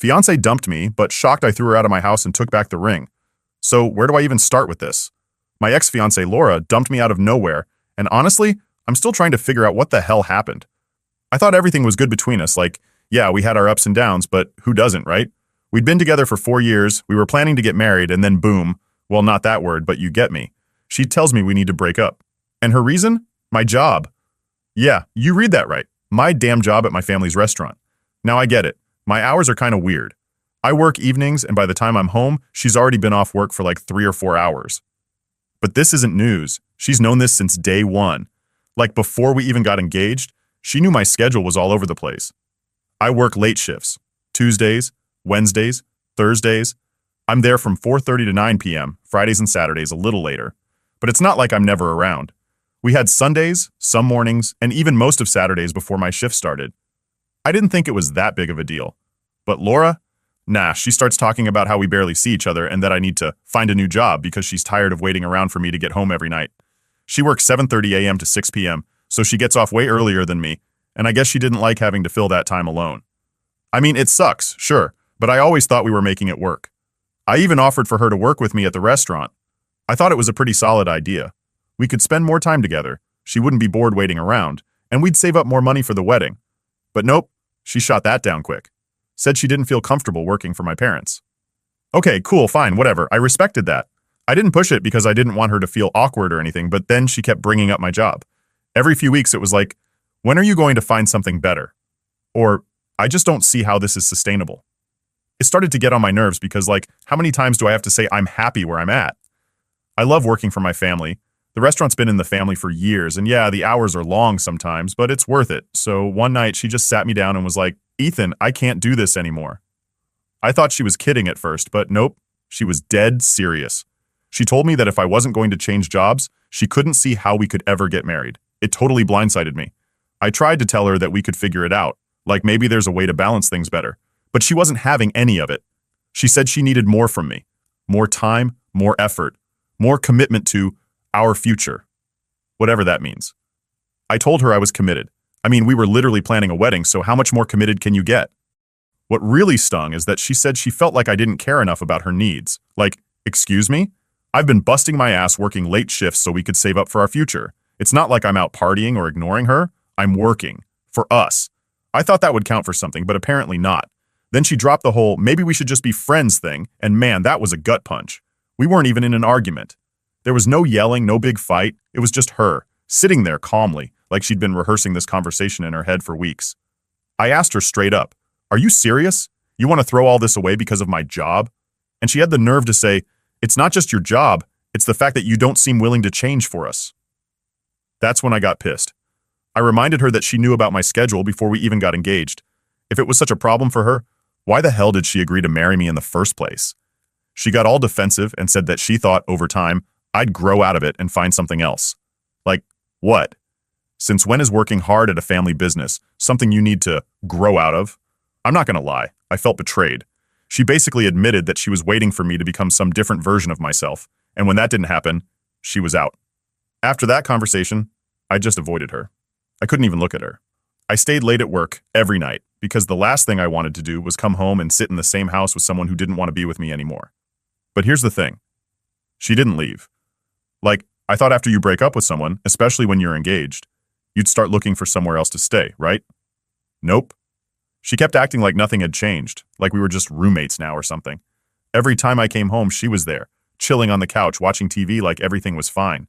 Fiancée dumped me, but shocked I threw her out of my house and took back the ring. So where do I even start with this? My ex-fiancée Laura dumped me out of nowhere, and honestly, I'm still trying to figure out what the hell happened. I thought everything was good between us, like, yeah, we had our ups and downs, but who doesn't, right? We'd been together for 4 years, we were planning to get married, and then boom, well, not that word, but you get me. She tells me we need to break up. And her reason? My job. Yeah, you read that right. My damn job at my family's restaurant. Now I get it. My hours are kind of weird. I work evenings, and by the time I'm home, she's already been off work for like 3 or 4 hours. But this isn't news. She's known this since day one. Like before we even got engaged, she knew my schedule was all over the place. I work late shifts. Tuesdays, Wednesdays, Thursdays. I'm there from 4:30 to 9 p.m., Fridays and Saturdays a little later. But it's not like I'm never around. We had Sundays, some mornings, and even most of Saturdays before my shift started. I didn't think it was that big of a deal. But Laura? Nah, she starts talking about how we barely see each other and that I need to find a new job because she's tired of waiting around for me to get home every night. She works 7:30 a.m. to 6 p.m., so she gets off way earlier than me, and I guess she didn't like having to fill that time alone. I mean, it sucks, sure, but I always thought we were making it work. I even offered for her to work with me at the restaurant. I thought it was a pretty solid idea. We could spend more time together, she wouldn't be bored waiting around, and we'd save up more money for the wedding. But nope, she shot that down quick. Said she didn't feel comfortable working for my parents. Okay, cool, fine, whatever, I respected that. I didn't push it because I didn't want her to feel awkward or anything, but then she kept bringing up my job. Every few weeks it was like, when are you going to find something better? Or, I just don't see how this is sustainable. It started to get on my nerves because, like, how many times do I have to say I'm happy where I'm at? I love working for my family. The restaurant's been in the family for years, and yeah, the hours are long sometimes, but it's worth it. So one night she just sat me down and was like, Ethan, I can't do this anymore. I thought she was kidding at first, but nope, she was dead serious. She told me that if I wasn't going to change jobs, she couldn't see how we could ever get married. It totally blindsided me. I tried to tell her that we could figure it out, like maybe there's a way to balance things better, but she wasn't having any of it. She said she needed more from me. More time, more effort, more commitment to our future. Whatever that means. I told her I was committed. I mean, we were literally planning a wedding, so how much more committed can you get? What really stung is that she said she felt like I didn't care enough about her needs. Like, excuse me? I've been busting my ass working late shifts so we could save up for our future. It's not like I'm out partying or ignoring her. I'm working. For us. I thought that would count for something, but apparently not. Then she dropped the whole, maybe we should just be friends thing, and man, that was a gut punch. We weren't even in an argument. There was no yelling, no big fight. It was just her, sitting there calmly, like she'd been rehearsing this conversation in her head for weeks. I asked her straight up, are you serious? You want to throw all this away because of my job? And she had the nerve to say, it's not just your job, it's the fact that you don't seem willing to change for us. That's when I got pissed. I reminded her that she knew about my schedule before we even got engaged. If it was such a problem for her, why the hell did she agree to marry me in the first place? She got all defensive and said that she thought, over time, I'd grow out of it and find something else. Like, what? Since when is working hard at a family business something you need to grow out of? I'm not gonna lie, I felt betrayed. She basically admitted that she was waiting for me to become some different version of myself, and when that didn't happen, she was out. After that conversation, I just avoided her. I couldn't even look at her. I stayed late at work every night because the last thing I wanted to do was come home and sit in the same house with someone who didn't want to be with me anymore. But here's the thing. She didn't leave. Like, I thought after you break up with someone, especially when you're engaged, you'd start looking for somewhere else to stay, right? Nope. She kept acting like nothing had changed, like we were just roommates now or something. Every time I came home, she was there, chilling on the couch, watching TV like everything was fine.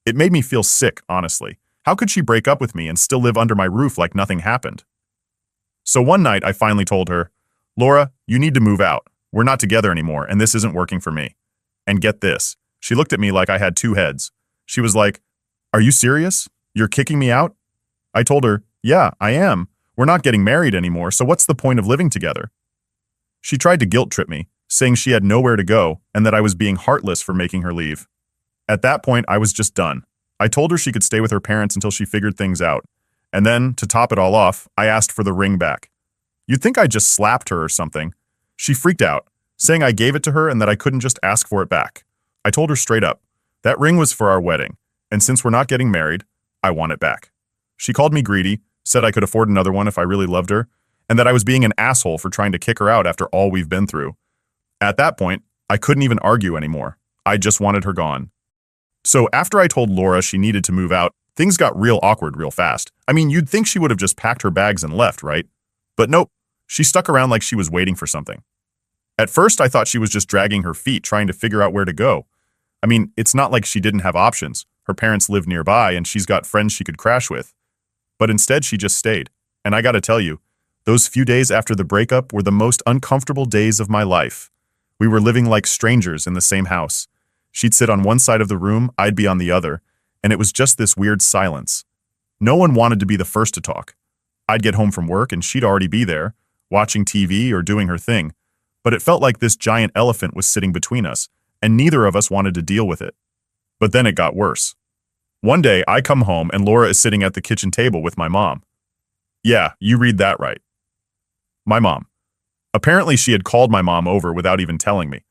It made me feel sick, honestly. How could she break up with me and still live under my roof like nothing happened? So one night, I finally told her, Laura, you need to move out. We're not together anymore, and this isn't working for me. And get this, she looked at me like I had two heads. She was like, are you serious? You're kicking me out? I told her, yeah, I am. We're not getting married anymore, so what's the point of living together? She tried to guilt trip me, saying she had nowhere to go and that I was being heartless for making her leave. At that point, I was just done. I told her she could stay with her parents until she figured things out. And then, to top it all off, I asked for the ring back. You'd think I just slapped her or something. She freaked out, saying I gave it to her and that I couldn't just ask for it back. I told her straight up, that ring was for our wedding, and since we're not getting married, I want it back. She called me greedy, said I could afford another one if I really loved her, and that I was being an asshole for trying to kick her out after all we've been through. At that point, I couldn't even argue anymore. I just wanted her gone. So after I told Laura she needed to move out, things got real awkward real fast. I mean, you'd think she would have just packed her bags and left, right? But nope, she stuck around like she was waiting for something. At first, I thought she was just dragging her feet trying to figure out where to go. I mean, it's not like she didn't have options. Her parents live nearby and she's got friends she could crash with. But instead, she just stayed. And I gotta tell you, those few days after the breakup were the most uncomfortable days of my life. We were living like strangers in the same house. She'd sit on one side of the room, I'd be on the other, and it was just this weird silence. No one wanted to be the first to talk. I'd get home from work and she'd already be there, watching TV or doing her thing. But it felt like this giant elephant was sitting between us, and neither of us wanted to deal with it. But then it got worse. One day, I come home and Laura is sitting at the kitchen table with my mom. Yeah, you read that right. My mom. Apparently, she had called my mom over without even telling me.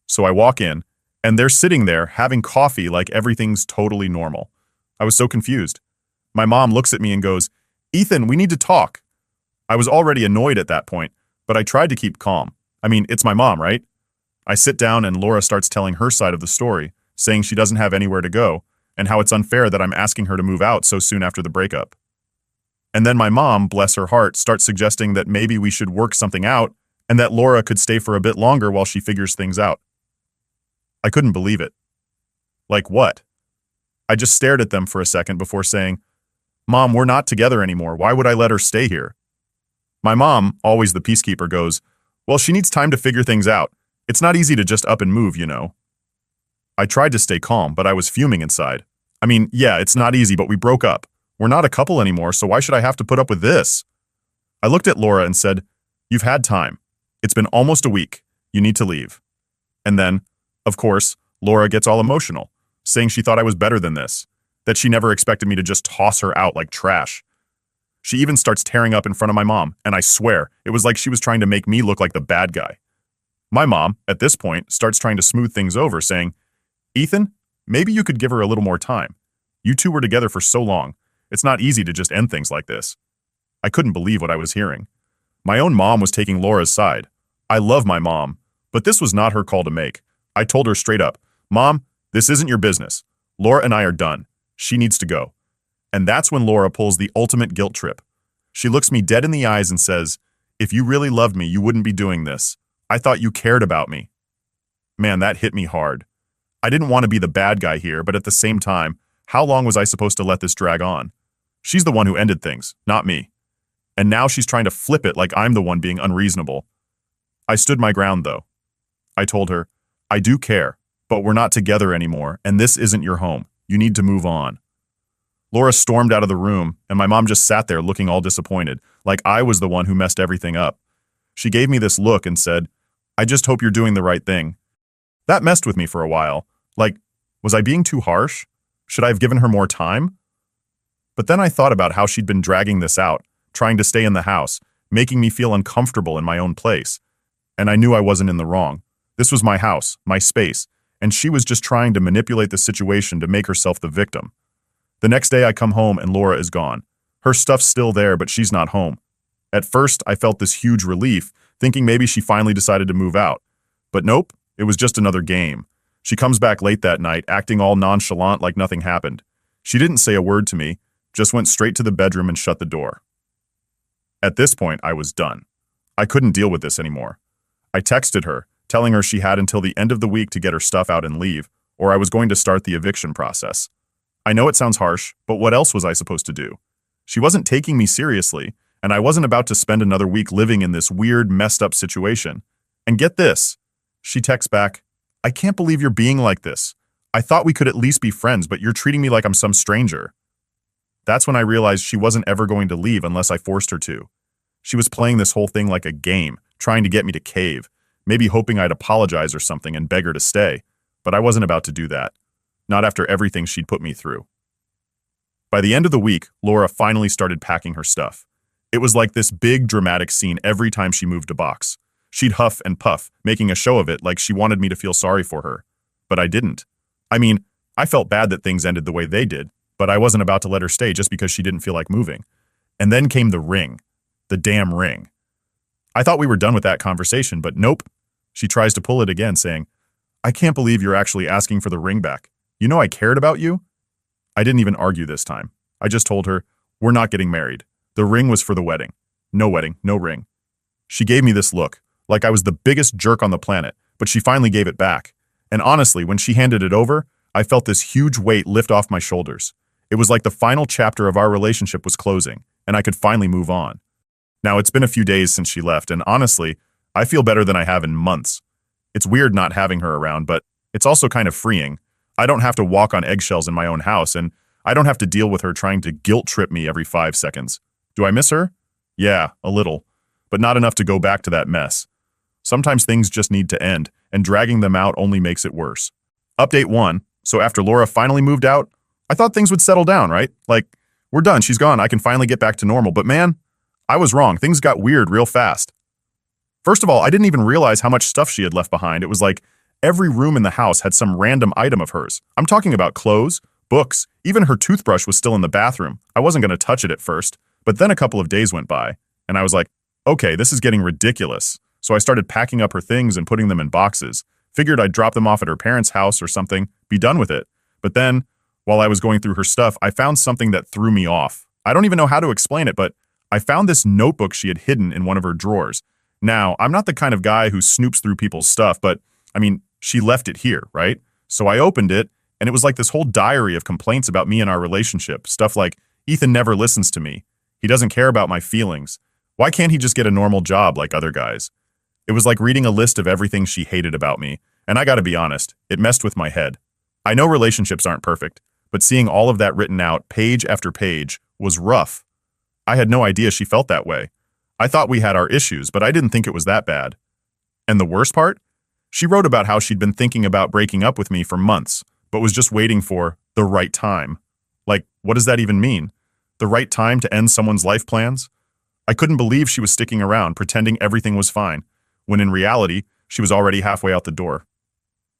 So I walk in, and they're sitting there having coffee like everything's totally normal. I was so confused. My mom looks at me and goes, "Ethan, we need to talk." I was already annoyed at that point, but I tried to keep calm. I mean, it's my mom, right? I sit down and Laura starts telling her side of the story, saying she doesn't have anywhere to go, and how it's unfair that I'm asking her to move out so soon after the breakup. And then my mom, bless her heart, starts suggesting that maybe we should work something out and that Laura could stay for a bit longer while she figures things out. I couldn't believe it. Like what? I just stared at them for a second before saying, "Mom, we're not together anymore. Why would I let her stay here?" My mom, always the peacekeeper, goes, "Well, she needs time to figure things out. It's not easy to just up and move, you know." I tried to stay calm, but I was fuming inside. I mean, yeah, it's not easy, but we broke up. We're not a couple anymore, so why should I have to put up with this? I looked at Laura and said, "You've had time. It's been almost a week. You need to leave." And then, of course, Laura gets all emotional, saying she thought I was better than this, that she never expected me to just toss her out like trash. She even starts tearing up in front of my mom, and I swear, it was like she was trying to make me look like the bad guy. My mom, at this point, starts trying to smooth things over, saying, "Ethan, maybe you could give her a little more time. You two were together for so long. It's not easy to just end things like this." I couldn't believe what I was hearing. My own mom was taking Laura's side. I love my mom, but this was not her call to make. I told her straight up, "Mom, this isn't your business. Laura and I are done. She needs to go." And that's when Laura pulls the ultimate guilt trip. She looks me dead in the eyes and says, "If you really loved me, you wouldn't be doing this. I thought you cared about me." Man, that hit me hard. I didn't want to be the bad guy here, but at the same time, how long was I supposed to let this drag on? She's the one who ended things, not me. And now she's trying to flip it like I'm the one being unreasonable. I stood my ground, though. I told her, "I do care, but we're not together anymore, and this isn't your home. You need to move on." Laura stormed out of the room, and my mom just sat there looking all disappointed, like I was the one who messed everything up. She gave me this look and said, "I just hope you're doing the right thing." That messed with me for a while. Like, was I being too harsh? Should I have given her more time? But then I thought about how she'd been dragging this out, trying to stay in the house, making me feel uncomfortable in my own place. And I knew I wasn't in the wrong. This was my house, my space, and she was just trying to manipulate the situation to make herself the victim. The next day I come home and Laura is gone. Her stuff's still there, but she's not home. At first, I felt this huge relief, thinking maybe she finally decided to move out. But nope, it was just another game. She comes back late that night, acting all nonchalant like nothing happened. She didn't say a word to me, just went straight to the bedroom and shut the door. At this point, I was done. I couldn't deal with this anymore. I texted her, telling her she had until the end of the week to get her stuff out and leave, or I was going to start the eviction process. I know it sounds harsh, but what else was I supposed to do? She wasn't taking me seriously, and I wasn't about to spend another week living in this weird, messed up situation. And get this. She texts back, "I can't believe you're being like this. I thought we could at least be friends, but you're treating me like I'm some stranger." That's when I realized she wasn't ever going to leave unless I forced her to. She was playing this whole thing like a game, trying to get me to cave, maybe hoping I'd apologize or something and beg her to stay, but I wasn't about to do that. Not after everything she'd put me through. By the end of the week, Laura finally started packing her stuff. It was like this big dramatic scene every time she moved a box. She'd huff and puff, making a show of it like she wanted me to feel sorry for her. But I didn't. I mean, I felt bad that things ended the way they did, but I wasn't about to let her stay just because she didn't feel like moving. And then came the ring. The damn ring. I thought we were done with that conversation, but nope. She tries to pull it again, saying, I can't believe you're actually asking for the ring back. You know I cared about you? I didn't even argue this time. I just told her, we're not getting married. The ring was for the wedding. No wedding, no ring. She gave me this look, like I was the biggest jerk on the planet, but she finally gave it back. And honestly, when she handed it over, I felt this huge weight lift off my shoulders. It was like the final chapter of our relationship was closing, and I could finally move on. Now, it's been a few days since she left, and honestly, I feel better than I have in months. It's weird not having her around, but it's also kind of freeing. I don't have to walk on eggshells in my own house, and I don't have to deal with her trying to guilt trip me every 5 seconds. Do I miss her? Yeah, a little, but not enough to go back to that mess. Sometimes things just need to end, and dragging them out only makes it worse. Update 1. So after Laura finally moved out, I thought things would settle down, right? Like, we're done, she's gone, I can finally get back to normal. But man, I was wrong. Things got weird real fast. First of all, I didn't even realize how much stuff she had left behind. It was like every room in the house had some random item of hers. I'm talking about clothes, books, even her toothbrush was still in the bathroom. I wasn't going to touch it at first, but then a couple of days went by, and I was like, okay, this is getting ridiculous. So I started packing up her things and putting them in boxes. Figured I'd drop them off at her parents' house or something, be done with it. But then, while I was going through her stuff, I found something that threw me off. I don't even know how to explain it, but I found this notebook she had hidden in one of her drawers. Now, I'm not the kind of guy who snoops through people's stuff, but, I mean, she left it here, right? So I opened it, and it was like this whole diary of complaints about me and our relationship. Stuff like, Ethan never listens to me. He doesn't care about my feelings. Why can't he just get a normal job like other guys? It was like reading a list of everything she hated about me, and I gotta be honest, it messed with my head. I know relationships aren't perfect, but seeing all of that written out, page after page, was rough. I had no idea she felt that way. I thought we had our issues, but I didn't think it was that bad. And the worst part? She wrote about how she'd been thinking about breaking up with me for months, but was just waiting for the right time. Like, what does that even mean? The right time to end someone's life plans? I couldn't believe she was sticking around, pretending everything was fine, when in reality, she was already halfway out the door.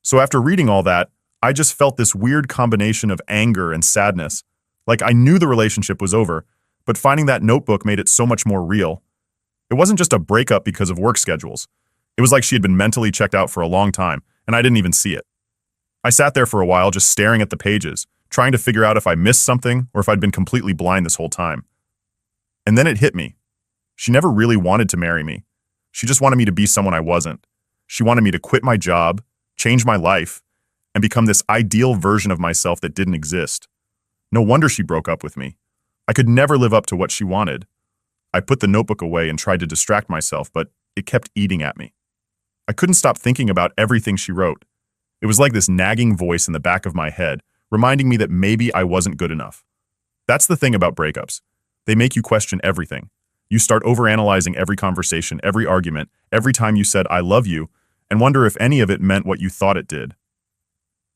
So after reading all that, I just felt this weird combination of anger and sadness. Like I knew the relationship was over, but finding that notebook made it so much more real. It wasn't just a breakup because of work schedules. It was like she had been mentally checked out for a long time, and I didn't even see it. I sat there for a while just staring at the pages, trying to figure out if I missed something or if I'd been completely blind this whole time. And then it hit me. She never really wanted to marry me. She just wanted me to be someone I wasn't. She wanted me to quit my job, change my life, and become this ideal version of myself that didn't exist. No wonder she broke up with me. I could never live up to what she wanted. I put the notebook away and tried to distract myself, but it kept eating at me. I couldn't stop thinking about everything she wrote. It was like this nagging voice in the back of my head, reminding me that maybe I wasn't good enough. That's the thing about breakups. They make you question everything. You start overanalyzing every conversation, every argument, every time you said, I love you, and wonder if any of it meant what you thought it did.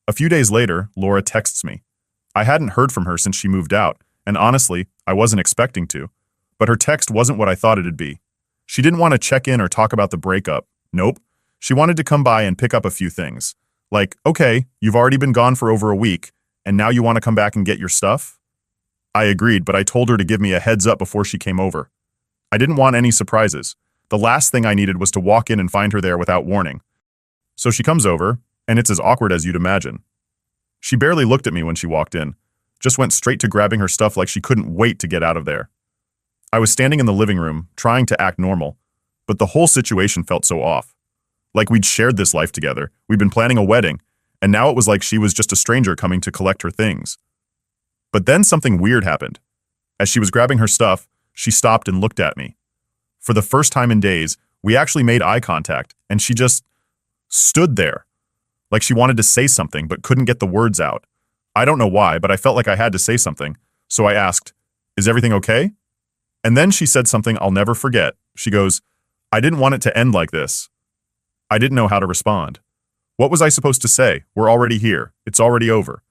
A few days later, Laura texts me. I hadn't heard from her since she moved out, and honestly, I wasn't expecting to. But her text wasn't what I thought it'd be. She didn't want to check in or talk about the breakup. Nope. She wanted to come by and pick up a few things. Like, okay, you've already been gone for over a week, and now you want to come back and get your stuff? I agreed, but I told her to give me a heads up before she came over. I didn't want any surprises. The last thing I needed was to walk in and find her there without warning. So she comes over, and it's as awkward as you'd imagine. She barely looked at me when she walked in, just went straight to grabbing her stuff like she couldn't wait to get out of there. I was standing in the living room, trying to act normal, but the whole situation felt so off. Like we'd shared this life together, we'd been planning a wedding, and now it was like she was just a stranger coming to collect her things. But then something weird happened. As she was grabbing her stuff, she stopped and looked at me. For the first time in days, we actually made eye contact, and she just stood there. Like she wanted to say something, but couldn't get the words out. I don't know why, but I felt like I had to say something. So I asked, is everything okay? And then she said something I'll never forget. She goes, I didn't want it to end like this. I didn't know how to respond. What was I supposed to say? We're already here. It's already over.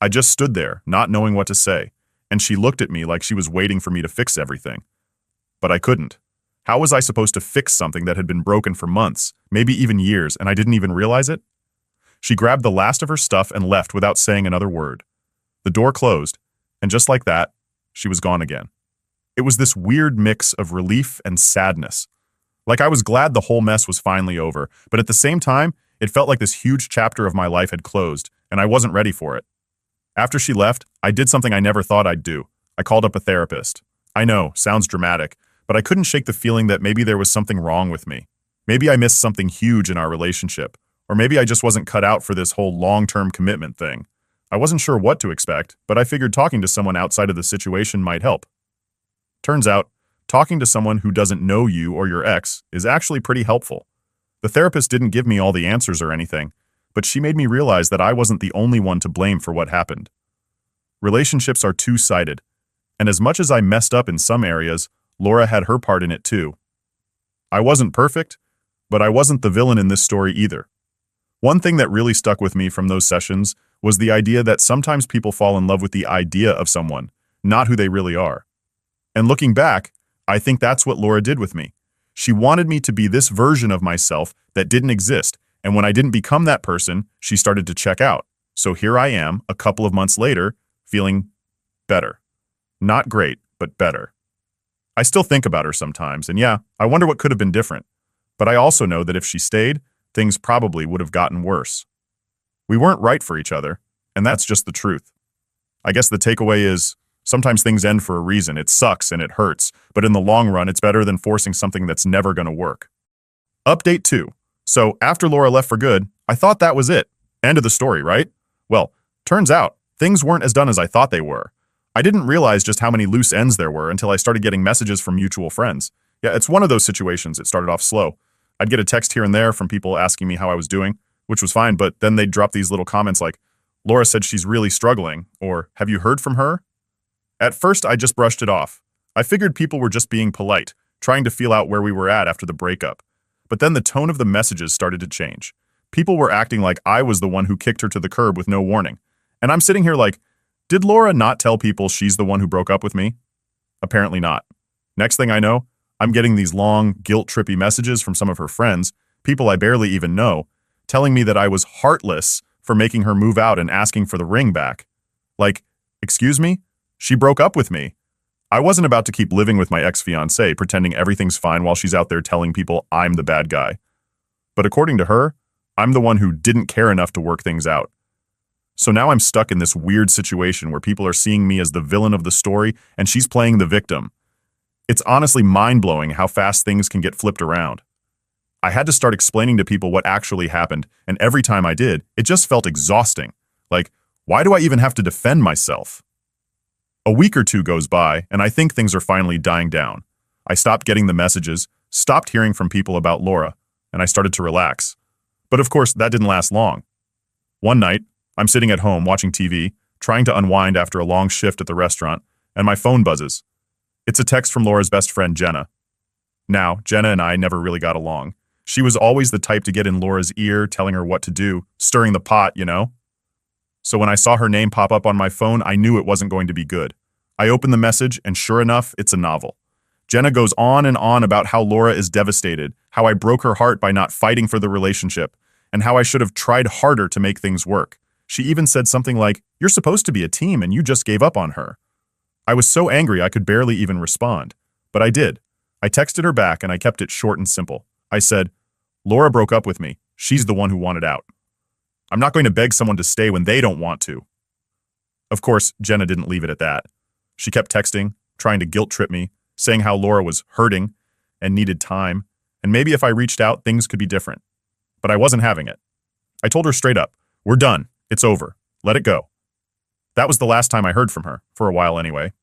I just stood there, not knowing what to say, and she looked at me like she was waiting for me to fix everything. But I couldn't. How was I supposed to fix something that had been broken for months, maybe even years, and I didn't even realize it? She grabbed the last of her stuff and left without saying another word. The door closed, and just like that, she was gone again. It was this weird mix of relief and sadness. Like I was glad the whole mess was finally over, but at the same time, it felt like this huge chapter of my life had closed, and I wasn't ready for it. After she left, I did something I never thought I'd do. I called up a therapist. I know, sounds dramatic, but I couldn't shake the feeling that maybe there was something wrong with me. Maybe I missed something huge in our relationship, or maybe I just wasn't cut out for this whole long-term commitment thing. I wasn't sure what to expect, but I figured talking to someone outside of the situation might help. Turns out, talking to someone who doesn't know you or your ex is actually pretty helpful. The therapist didn't give me all the answers or anything, but she made me realize that I wasn't the only one to blame for what happened. Relationships are two-sided, and as much as I messed up in some areas, Laura had her part in it too. I wasn't perfect, but I wasn't the villain in this story either. One thing that really stuck with me from those sessions was the idea that sometimes people fall in love with the idea of someone, not who they really are. And looking back, I think that's what Laura did with me. She wanted me to be this version of myself that didn't exist, and when I didn't become that person, she started to check out. So here I am, a couple of months later, feeling better. Not great, but better. I still think about her sometimes, and yeah, I wonder what could have been different. But I also know that if she stayed, things probably would have gotten worse. We weren't right for each other, and that's just the truth. I guess the takeaway is, sometimes things end for a reason. It sucks and it hurts, but in the long run, it's better than forcing something that's never going to work. Update 2. So after Laura left for good, I thought that was it. End of the story, right? Well, turns out, things weren't as done as I thought they were. I didn't realize just how many loose ends there were until I started getting messages from mutual friends. Yeah, it's one of those situations. It started off slow. I'd get a text here and there from people asking me how I was doing, which was fine, but then they'd drop these little comments like, Laura said she's really struggling, or have you heard from her? At first, I just brushed it off. I figured people were just being polite, trying to feel out where we were at after the breakup. But then the tone of the messages started to change. People were acting like I was the one who kicked her to the curb with no warning. And I'm sitting here like, did Laura not tell people she's the one who broke up with me? Apparently not. Next thing I know, I'm getting these long, guilt-trippy messages from some of her friends, people I barely even know, telling me that I was heartless for making her move out and asking for the ring back. Like, excuse me? She broke up with me. I wasn't about to keep living with my ex-fiancée, pretending everything's fine while she's out there telling people I'm the bad guy. But according to her, I'm the one who didn't care enough to work things out. So now I'm stuck in this weird situation where people are seeing me as the villain of the story and she's playing the victim. It's honestly mind-blowing how fast things can get flipped around. I had to start explaining to people what actually happened, and every time I did, it just felt exhausting. Like, why do I even have to defend myself? A week or two goes by, and I think things are finally dying down. I stopped getting the messages, stopped hearing from people about Laura, and I started to relax. But of course, that didn't last long. One night, I'm sitting at home watching TV, trying to unwind after a long shift at the restaurant, and my phone buzzes. It's a text from Laura's best friend, Jenna. Now, Jenna and I never really got along. She was always the type to get in Laura's ear, telling her what to do, stirring the pot, you know? So when I saw her name pop up on my phone, I knew it wasn't going to be good. I opened the message, and sure enough, it's a novel. Jenna goes on and on about how Laura is devastated, how I broke her heart by not fighting for the relationship, and how I should have tried harder to make things work. She even said something like, "You're supposed to be a team and you just gave up on her." I was so angry I could barely even respond, but I did. I texted her back and I kept it short and simple. I said, "Laura broke up with me. She's the one who wanted out. I'm not going to beg someone to stay when they don't want to." Of course, Jenna didn't leave it at that. She kept texting, trying to guilt-trip me, saying how Laura was hurting and needed time, and maybe if I reached out, things could be different. But I wasn't having it. I told her straight up, "We're done. It's over. Let it go." That was the last time I heard from her, for a while anyway.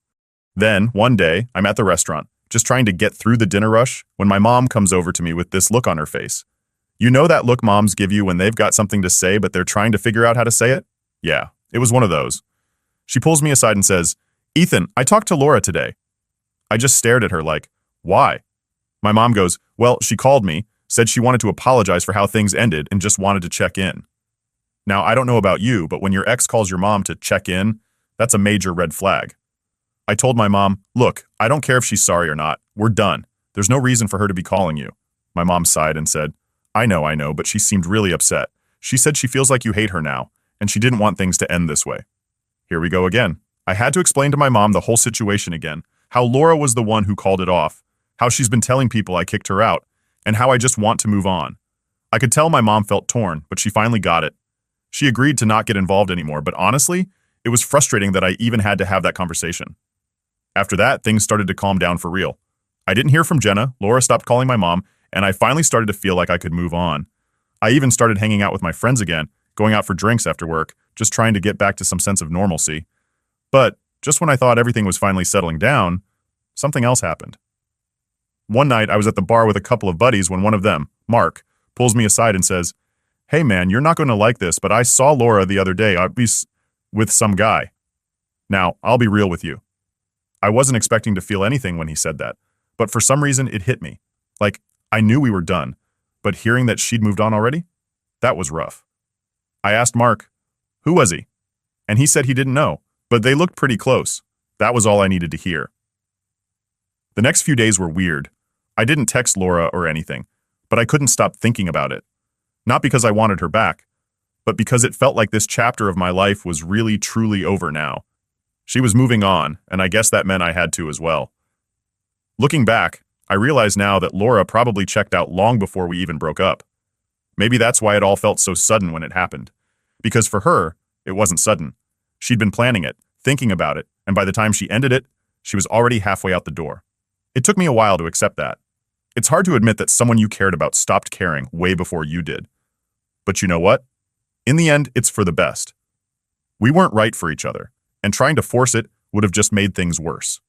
Then, one day, I'm at the restaurant, just trying to get through the dinner rush, when my mom comes over to me with this look on her face. You know that look moms give you when they've got something to say but they're trying to figure out how to say it? Yeah, it was one of those. She pulls me aside and says, "Ethan, I talked to Laura today." I just stared at her like, "Why?" My mom goes, "Well, she called me, said she wanted to apologize for how things ended and just wanted to check in." Now, I don't know about you, but when your ex calls your mom to check in, that's a major red flag. I told my mom, "Look, I don't care if she's sorry or not. We're done. There's no reason for her to be calling you." My mom sighed and said, I know, but she seemed really upset. She said she feels like you hate her now, and she didn't want things to end this way." Here we go again. I had to explain to my mom the whole situation again, how Laura was the one who called it off, how she's been telling people I kicked her out, and how I just want to move on. I could tell my mom felt torn, but she finally got it. She agreed to not get involved anymore, but honestly, it was frustrating that I even had to have that conversation. After that, things started to calm down for real. I didn't hear from Jenna, Laura stopped calling my mom, and I finally started to feel like I could move on. I even started hanging out with my friends again, going out for drinks after work, just trying to get back to some sense of normalcy. But just when I thought everything was finally settling down, something else happened. One night, I was at the bar with a couple of buddies when one of them, Mark, pulls me aside and says, "Hey man, you're not going to like this, but I saw Laura the other day with some guy." Now, I'll be real with you. I wasn't expecting to feel anything when he said that, but for some reason it hit me. Like, I knew we were done, but hearing that she'd moved on already, that was rough. I asked Mark, "Who was he?" And he said he didn't know, but they looked pretty close. That was all I needed to hear. The next few days were weird. I didn't text Laura or anything, but I couldn't stop thinking about it. Not because I wanted her back, but because it felt like this chapter of my life was really truly over now. She was moving on, and I guess that meant I had to as well. Looking back, I realize now that Laura probably checked out long before we even broke up. Maybe that's why it all felt so sudden when it happened. Because for her, it wasn't sudden. She'd been planning it, thinking about it, and by the time she ended it, she was already halfway out the door. It took me a while to accept that. It's hard to admit that someone you cared about stopped caring way before you did. But you know what? In the end, it's for the best. We weren't right for each other, and trying to force it would have just made things worse.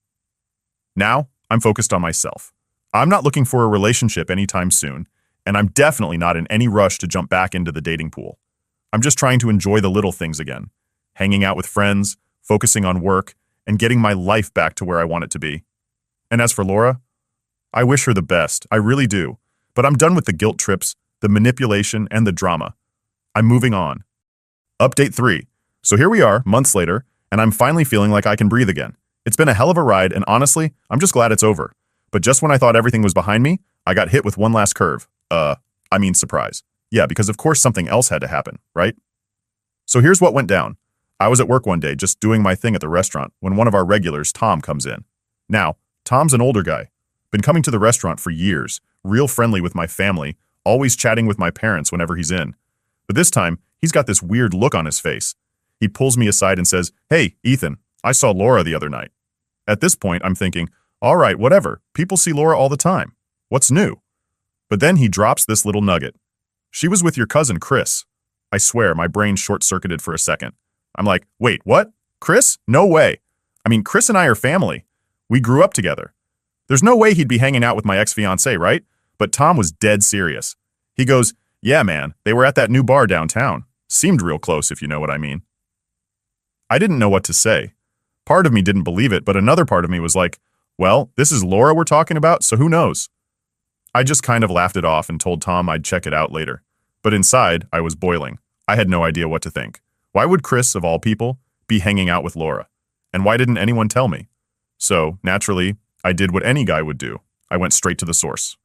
Now, I'm focused on myself. I'm not looking for a relationship anytime soon, and I'm definitely not in any rush to jump back into the dating pool. I'm just trying to enjoy the little things again, hanging out with friends, focusing on work, and getting my life back to where I want it to be. And as for Laura, I wish her the best, I really do, but I'm done with the guilt trips, the manipulation, and the drama. I'm moving on. Update 3. So here we are, months later, and I'm finally feeling like I can breathe again. It's been a hell of a ride, and honestly, I'm just glad it's over. But just when I thought everything was behind me, I got hit with one last curve. Surprise. Yeah, because of course something else had to happen, right? So here's what went down. I was at work one day just doing my thing at the restaurant when one of our regulars, Tom, comes in. Now, Tom's an older guy. Been coming to the restaurant for years, real friendly with my family, always chatting with my parents whenever he's in. But this time, he's got this weird look on his face. He pulls me aside and says, "Hey, Ethan, I saw Laura the other night." At this point, I'm thinking, all right, whatever. People see Laura all the time. What's new? But then he drops this little nugget. "She was with your cousin, Chris." I swear, my brain short-circuited for a second. I'm like, wait, what? Chris? No way. I mean, Chris and I are family. We grew up together. There's no way he'd be hanging out with my ex-fiancée, right? But Tom was dead serious. He goes, "Yeah, man, they were at that new bar downtown. Seemed real close, if you know what I mean." I didn't know what to say. Part of me didn't believe it, but another part of me was like, well, this is Laura we're talking about, so who knows? I just kind of laughed it off and told Tom I'd check it out later. But inside, I was boiling. I had no idea what to think. Why would Chris, of all people, be hanging out with Laura? And why didn't anyone tell me? So, naturally, I did what any guy would do. I went straight to the source.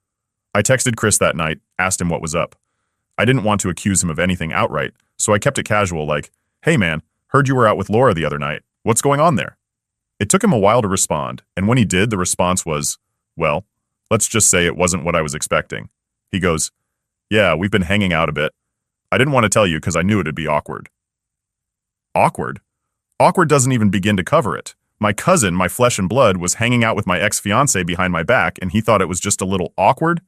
I texted Chris that night, asked him what was up. I didn't want to accuse him of anything outright, so I kept it casual like, "Hey man, heard you were out with Laura the other night. What's going on there?" It took him a while to respond, and when he did, the response was, well, let's just say it wasn't what I was expecting. He goes, "Yeah, we've been hanging out a bit. I didn't want to tell you because I knew it'd be awkward." Awkward? Awkward doesn't even begin to cover it. My cousin, my flesh and blood, was hanging out with my ex-fiancée behind my back, and he thought it was just a little awkward?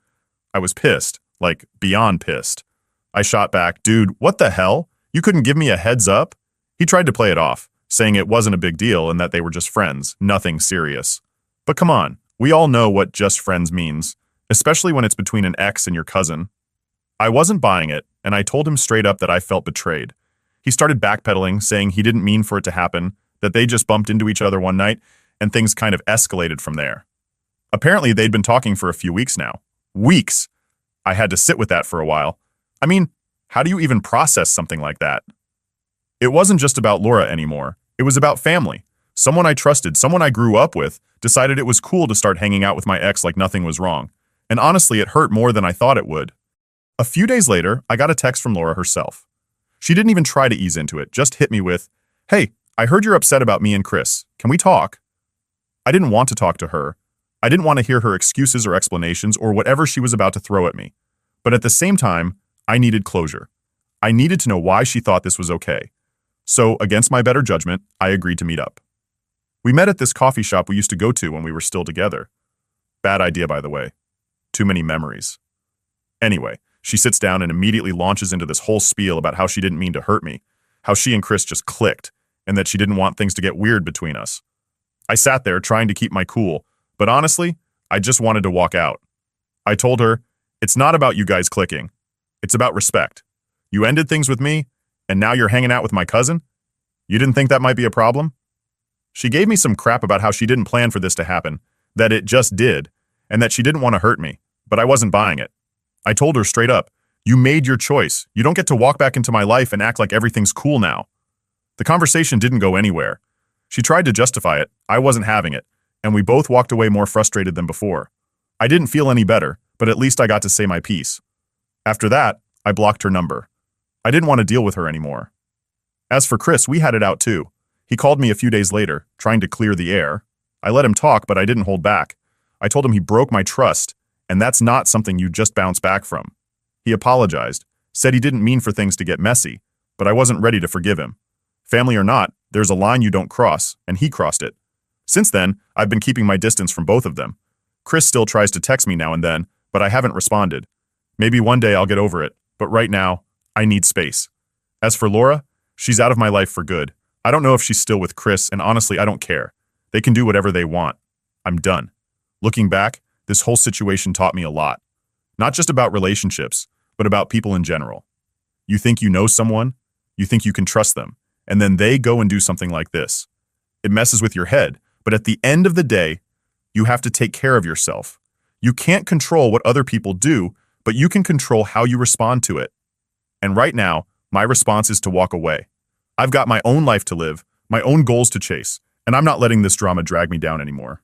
I was pissed, like beyond pissed. I shot back, "Dude, what the hell? You couldn't give me a heads up?" He tried to play it off, saying it wasn't a big deal and that they were just friends, nothing serious. But come on, we all know what just friends means, especially when it's between an ex and your cousin. I wasn't buying it, and I told him straight up that I felt betrayed. He started backpedaling, saying he didn't mean for it to happen, that they just bumped into each other one night, and things kind of escalated from there. Apparently, they'd been talking for a few weeks now. Weeks! I had to sit with that for a while. I mean, how do you even process something like that? It wasn't just about Laura anymore. It was about family. Someone I trusted, someone I grew up with, decided it was cool to start hanging out with my ex like nothing was wrong. And honestly, it hurt more than I thought it would. A few days later, I got a text from Laura herself. She didn't even try to ease into it, just hit me with, "Hey, I heard you're upset about me and Chris. Can we talk?" I didn't want to talk to her. I didn't want to hear her excuses or explanations or whatever she was about to throw at me. But at the same time, I needed closure. I needed to know why she thought this was okay. So, against my better judgment, I agreed to meet up. We met at this coffee shop we used to go to when we were still together. Bad idea, by the way. Too many memories. Anyway, she sits down and immediately launches into this whole spiel about how she didn't mean to hurt me, how she and Chris just clicked, and that she didn't want things to get weird between us. I sat there trying to keep my cool, but honestly, I just wanted to walk out. I told her, it's not about you guys clicking. It's about respect. You ended things with me, and now you're hanging out with my cousin? You didn't think that might be a problem? She gave me some crap about how she didn't plan for this to happen, that it just did, and that she didn't want to hurt me, but I wasn't buying it. I told her straight up, you made your choice. You don't get to walk back into my life and act like everything's cool now. The conversation didn't go anywhere. She tried to justify it, I wasn't having it, and we both walked away more frustrated than before. I didn't feel any better, but at least I got to say my piece. After that, I blocked her number. I didn't want to deal with her anymore. As for Chris, we had it out too. He called me a few days later, trying to clear the air. I let him talk, but I didn't hold back. I told him he broke my trust, and that's not something you just bounce back from. He apologized, said he didn't mean for things to get messy, but I wasn't ready to forgive him. Family or not, there's a line you don't cross, and he crossed it. Since then, I've been keeping my distance from both of them. Chris still tries to text me now and then, but I haven't responded. Maybe one day I'll get over it, but right now, I need space. As for Laura, she's out of my life for good. I don't know if she's still with Chris, and honestly, I don't care. They can do whatever they want. I'm done. Looking back, this whole situation taught me a lot. Not just about relationships, but about people in general. You think you know someone, you think you can trust them, and then they go and do something like this. It messes with your head, but at the end of the day, you have to take care of yourself. You can't control what other people do, but you can control how you respond to it. And right now, my response is to walk away. I've got my own life to live, my own goals to chase, and I'm not letting this drama drag me down anymore.